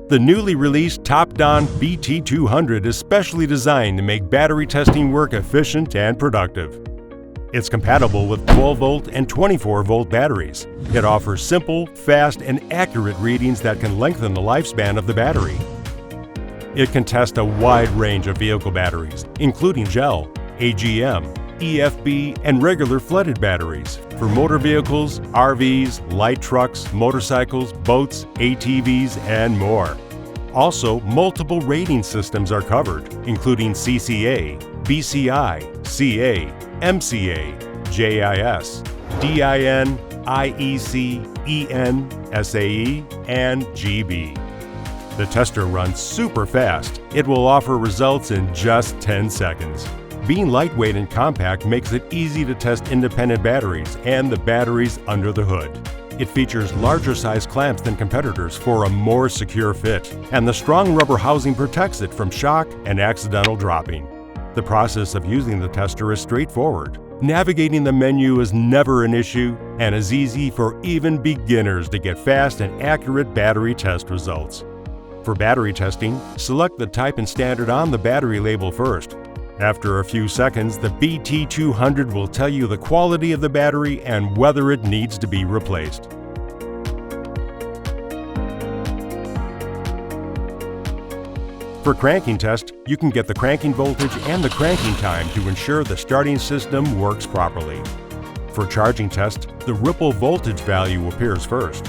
The newly released Topdon BT200 is specially designed to make battery testing work efficient and productive. It's compatible with 12-volt and 24-volt batteries. It offers simple, fast, and accurate readings that can lengthen the lifespan of the battery. It can test a wide range of vehicle batteries, including gel, AGM, EFB, and regular flooded batteries for motor vehicles, RVs, light trucks, motorcycles, boats, ATVs, and more. Also, multiple rating systems are covered, including CCA, BCI, CA, MCA, JIS, DIN, IEC, EN, SAE, and GB. The tester runs super fast. It will offer results in just 10 seconds. Being lightweight and compact makes it easy to test independent batteries and the batteries under the hood. It features larger size clamps than competitors for a more secure fit, and the strong rubber housing protects it from shock and accidental dropping. The process of using the tester is straightforward. Navigating the menu is never an issue and is easy for even beginners to get fast and accurate battery test results. For battery testing, select the type and standard on the battery label first. After a few seconds, the BT200 will tell you the quality of the battery and whether it needs to be replaced. For cranking test, you can get the cranking voltage and the cranking time to ensure the starting system works properly. For charging test, the ripple voltage value appears first.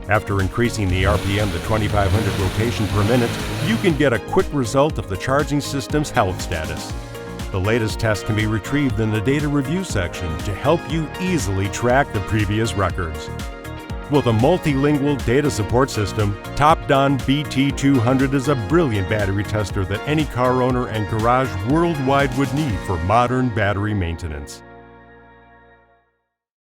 After increasing the RPM to 2,500 rotation per minute, you can get a quick result of the charging system's health status. The latest test can be retrieved in the data review section to help you easily track the previous records. With a multilingual data support system, Topdon BT200 is a brilliant battery tester that any car owner and garage worldwide would need for modern battery maintenance.